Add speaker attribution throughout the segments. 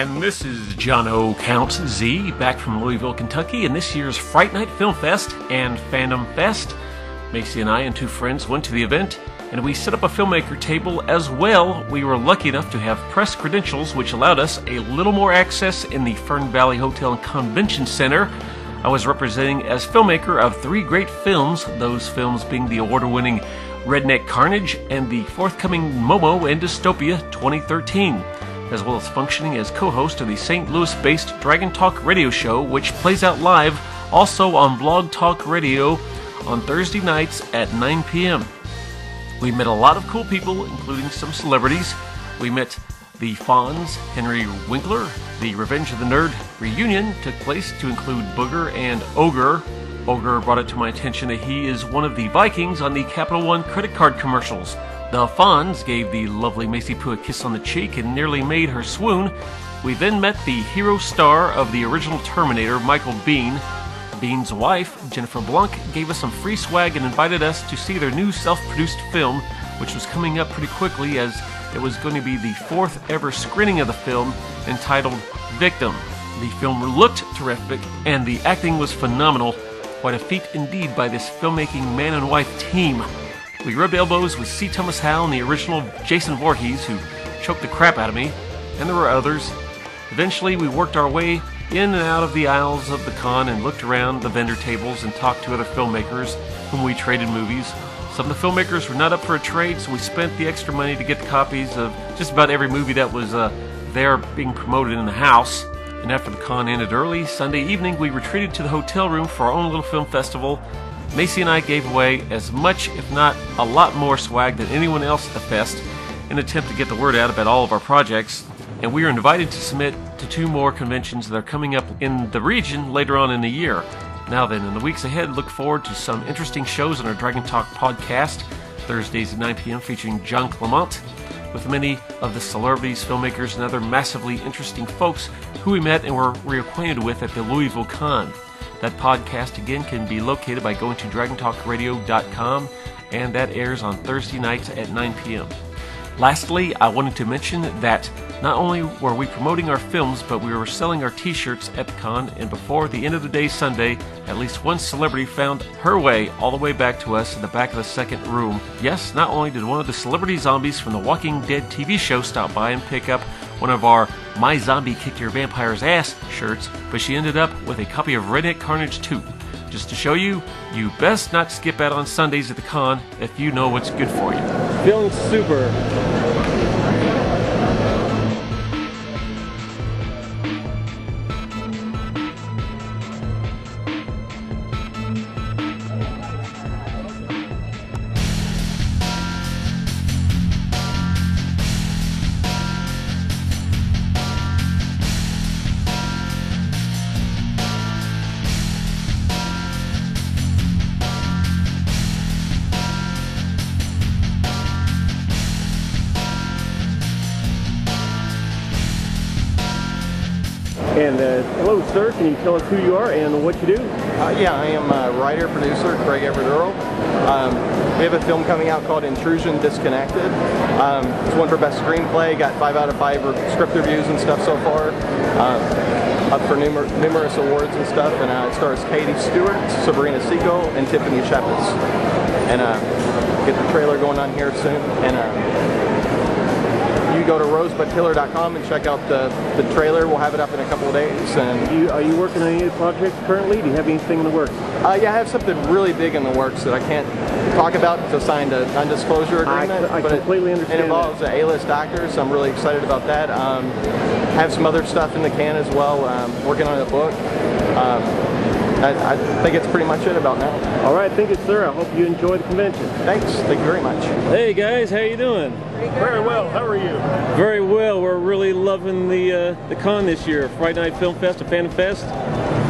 Speaker 1: And this is John O. Count Zee, back from Louisville, Kentucky, and this year's Fright Night Film Fest and Fandom Fest. Macy and I and two friends went to the event, and we set up a filmmaker table as well. We were lucky enough to have press credentials, which allowed us a little more access in the Fern Valley Hotel and Convention Center. I was representing as filmmaker of three great films, those films being the award-winning Redneck Carnage and the forthcoming Momo and Dystopia 2013. As well as functioning as co-host of the St. Louis-based Dragon Talk radio show, which plays out live also on Blog Talk Radio on Thursday nights at 9 p.m. We met a lot of cool people, including some celebrities. We met the Fonz, Henry Winkler. The Revenge of the Nerd reunion took place to include Booger and Ogre. Ogre brought it to my attention that he is one of the Vikings on the Capital One credit card commercials. The Fonz gave the lovely Macy Poo a kiss on the cheek and nearly made her swoon. We then met the hero star of the original Terminator, Michael Biehn. Bihn's wife, Jennifer Blanc, gave us some free swag and invited us to see their new self-produced film, which was coming up pretty quickly as it was going to be the fourth ever screening of the film, entitled Victim. The film looked terrific and the acting was phenomenal. Quite a feat indeed by this filmmaking man and wife team. We rubbed elbows with C. Thomas Howell and the original Jason Voorhees, who choked the crap out of me, and there were others. Eventually, we worked our way in and out of the aisles of the con and looked around the vendor tables and talked to other filmmakers whom we traded movies. Some of the filmmakers were not up for a trade, so we spent the extra money to get the copies of just about every movie that was there being promoted in the house. And after the con ended early, Sunday evening, we retreated to the hotel room for our own little film festival. Macy and I gave away as much, if not a lot more swag than anyone else at the fest in an attempt to get the word out about all of our projects. And we are invited to submit to two more conventions that are coming up in the region later on in the year. Now then, in the weeks ahead, look forward to some interesting shows on our Dragon Talk podcast, Thursdays at 9 p.m. featuring John Clement, with many of the celebrities, filmmakers, and other massively interesting folks who we met and were reacquainted with at the Louisville Con. That podcast, again, can be located by going to dragontalkradio.com, and that airs on Thursday nights at 9 p.m. Lastly, I wanted to mention that not only were we promoting our films, but we were selling our t-shirts at the con, and before the end of the day Sunday, at least one celebrity found her way all the way back to us in the back of the second room. Yes, not only did one of the celebrity zombies from the Walking Dead TV show stop by and pick up one of our My Zombie Kick Your Vampire's Ass shirts, but she ended up with a copy of Redneck Carnage 2. Just to show you, you best not skip out on Sundays at the con if you know what's good for you. Feeling super. And hello, sir. Can you tell us who you are and what you do?
Speaker 2: Yeah, I am a writer, producer, Craig Everett Earl. We have a film coming out called Intrusion Disconnected. It's won for Best Screenplay, got 5 out of 5 script reviews and stuff so far. Up for numerous awards and stuff, and it stars Katie Stewart, Sabrina Siegel, and Tiffany Shepis. And get the trailer going on here soon. And you go to rosebudkiller.com and check out the trailer. We'll have it up in a couple of days. And
Speaker 1: Are you working on any projects currently? Do you have anything in the works?
Speaker 2: Yeah, I have something really big in the works that I can't talk about because I signed a non-disclosure agreement.
Speaker 1: I completely understand.
Speaker 2: It involves A-list actors, so I'm really excited about that. Have some other stuff in the can as well. Working on a book. I think it's pretty much it about now.
Speaker 1: All right, thank you, sir. I hope you enjoy the convention.
Speaker 2: Thanks. Thank you very much.
Speaker 1: Hey guys, how you doing?
Speaker 3: Very well. How are you?
Speaker 1: Very well. We're really loving the con this year, Fright Night Film Fest, a Fandom Fest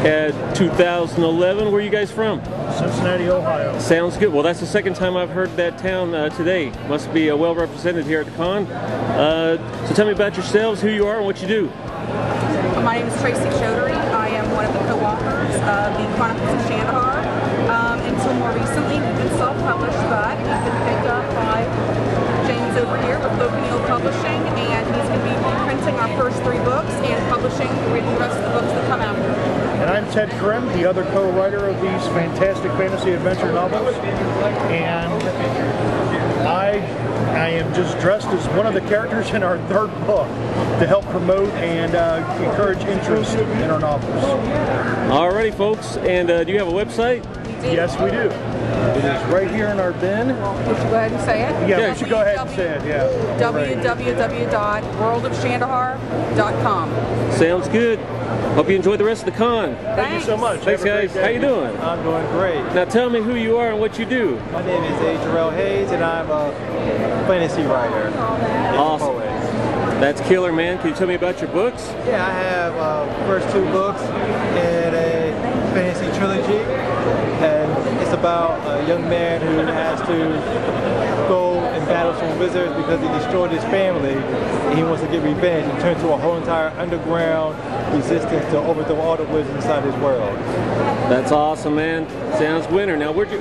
Speaker 1: at 2011. Where are you guys from?
Speaker 3: Cincinnati, Ohio.
Speaker 1: Sounds good. Well, that's the second time I've heard that town today. Must be well represented here at the con. So tell me about yourselves, who you are, and what you do.
Speaker 4: My name is Tracy Choudhury. I am one of the co-authors of the Chronicles of Chandahar. Until more recently, we've been self-published, but we've been picked up by James over here with O'Neil Publishing, and he's going to be printing our first 3 books and read the rest of the books that come after.
Speaker 3: And I'm Ted Grimm, the other co-writer of these fantastic fantasy adventure novels. And I am just dressed as one of the characters in our third book to help promote and encourage interest in our novels.
Speaker 1: Alrighty, folks. And do you have a website?
Speaker 3: Yes, we do. It is right here in our bin.
Speaker 4: Would you go ahead and say it?
Speaker 3: Yeah, we should go ahead and say it, yeah.
Speaker 4: www.worldofshandahar.com.
Speaker 1: Sounds good. Hope you enjoy the rest of the con.
Speaker 3: Thank you so much.
Speaker 1: Thanks,
Speaker 3: Have a great
Speaker 1: guys.
Speaker 3: day.
Speaker 1: How you doing?
Speaker 2: I'm doing great.
Speaker 1: Now tell me who you are and what you do.
Speaker 2: My name is A. Jarrell Hayes, and I'm a fantasy writer.
Speaker 1: Awesome. That's killer, man. Can you tell me about your books?
Speaker 2: Yeah, I have first two books in a fantasy trilogy, and it's about a young man who has to go and battle some wizards because he destroyed his family, and he wants to get revenge and turn to a whole entire underground resistance to overthrow all the wizards inside his world.
Speaker 1: That's awesome, man. Sounds winner. Now, where'd you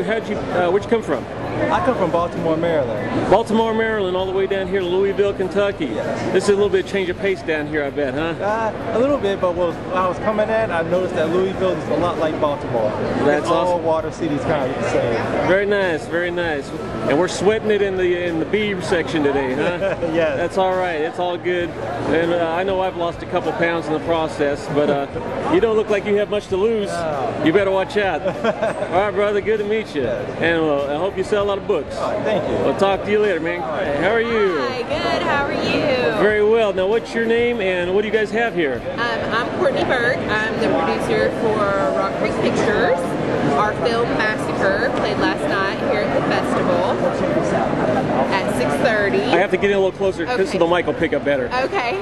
Speaker 1: come from?
Speaker 2: I come from Baltimore, Maryland.
Speaker 1: Baltimore, Maryland, all the way down here to Louisville, Kentucky.
Speaker 2: Yes.
Speaker 1: This is a little bit of change of pace down here, I bet, huh?
Speaker 2: A little bit, but when I was coming in, I noticed that Louisville is a lot like Baltimore.
Speaker 1: That's
Speaker 2: all
Speaker 1: awesome.
Speaker 2: water cities kind of the same.
Speaker 1: Very nice, very nice. And we're sweating it in the bee section today, huh?
Speaker 2: Yes.
Speaker 1: That's all right. It's all good. And I know I've lost a couple pounds in the process, but you don't look like you have much to lose.
Speaker 2: No.
Speaker 1: You better watch out. All right, brother. Good to meet you. And I hope you sell a lot of books.
Speaker 2: Thank you.
Speaker 1: We'll talk to you later, man. How are you?
Speaker 5: Hi, good. How are you?
Speaker 1: Very well. Now, what's your name and what do you guys have here?
Speaker 5: I'm Courtney Berg. I'm the producer for Rock Creek Pictures. Our film Massacre played last night here at the festival at 6:30.
Speaker 1: I have to get in a little closer
Speaker 5: Okay.
Speaker 1: so the mic will pick up better.
Speaker 5: Okay.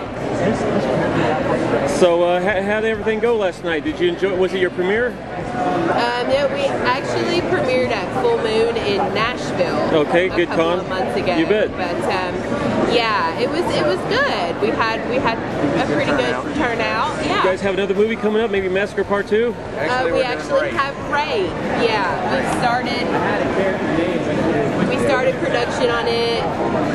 Speaker 1: So, how did everything go last night? Did you enjoy? Was it your premiere?
Speaker 5: No, we actually premiered at Full Moon in Nashville.
Speaker 1: Okay,
Speaker 5: a
Speaker 1: good
Speaker 5: couple
Speaker 1: con.
Speaker 5: of months ago.
Speaker 1: You bet.
Speaker 5: But yeah, it was good. We had a pretty good turnout. Yeah.
Speaker 1: You guys have another movie coming up? Maybe Massacre Part 2?
Speaker 5: We actually have Fright. Yeah, we started production on it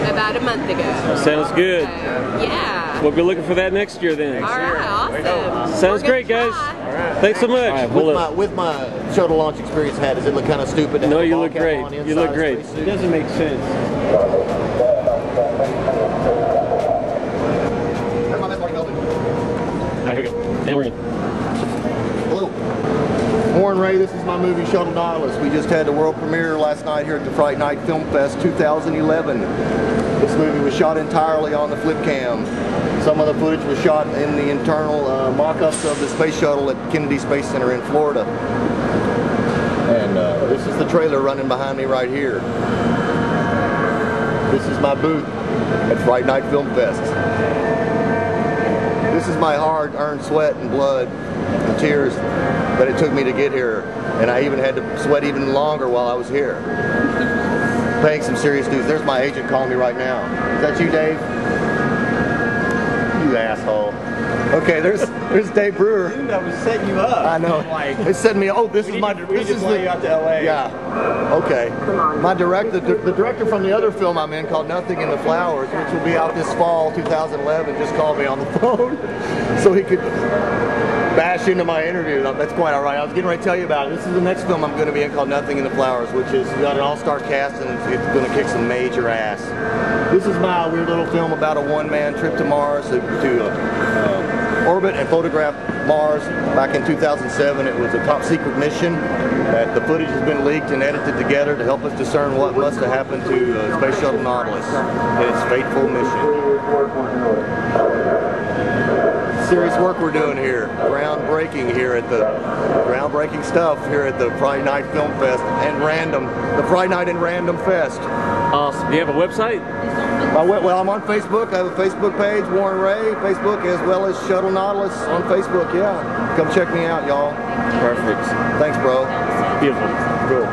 Speaker 5: about a month ago.
Speaker 1: Sounds good.
Speaker 5: Yeah.
Speaker 1: We'll be looking for that next year then.
Speaker 5: All right, awesome.
Speaker 1: Sounds
Speaker 5: We're
Speaker 1: great,
Speaker 5: gonna
Speaker 1: guys.
Speaker 5: try.
Speaker 1: Thanks so much.
Speaker 6: With my shuttle launch experience hat, does it look kind of stupid? to
Speaker 1: No,
Speaker 6: have a
Speaker 1: you
Speaker 6: ball
Speaker 1: look
Speaker 6: cap
Speaker 1: great.
Speaker 6: on the
Speaker 1: You
Speaker 6: inside
Speaker 1: look
Speaker 6: of
Speaker 1: great.
Speaker 6: the spacesuit?
Speaker 2: It doesn't make sense.
Speaker 1: Here we go. And we're in.
Speaker 6: Hello. Warren Ray, this is my movie Shuttle Nautilus. We just had the world premiere last night here at the Fright Night Film Fest 2011. This movie was shot entirely on the flip cam. Some of the footage was shot in the internal mock-ups of the space shuttle at Kennedy Space Center in Florida. And this is the trailer running behind me right here. This is my booth at Fright Night Film Fest. This is my hard-earned sweat and blood and tears that it took me to get here. And I even had to sweat even longer while I was here. Paying some serious dues. There's my agent calling me right now. Is that you, Dave? You asshole. Okay, there's Dave Brewer.
Speaker 2: Dude, I was setting you up.
Speaker 6: I know. They sent me. Oh, this is my.
Speaker 2: We just fly you out to LA.
Speaker 6: Yeah. Okay. My director, the director from the other film I'm in called Nothing in the Flowers, which will be out this fall, 2011, just called me on the phone so he could bash into my interview. That's quite all right. I was getting ready to tell you about it. This is the next film I'm going to be in called Nothing in the Flowers, which is got an all-star cast and it's going to kick some major ass. This is my weird little film about a one-man trip to Mars to orbit and photograph Mars. Back in 2007, it was a top-secret mission that the footage has been leaked and edited together to help us discern what must have happened to Space Shuttle Nautilus and its fateful mission. Serious work we're doing here. Groundbreaking stuff here at the Fright Night Film Fest and the Fright Night and Random Fest.
Speaker 1: Awesome. Do you have a website?
Speaker 6: Well, I'm on Facebook. I have a Facebook page, Warren Ray, Facebook, as well as Shuttle Nautilus on Facebook. Yeah, come check me out, y'all.
Speaker 1: Perfect.
Speaker 6: Thanks, bro.
Speaker 1: Beautiful.
Speaker 6: Cool.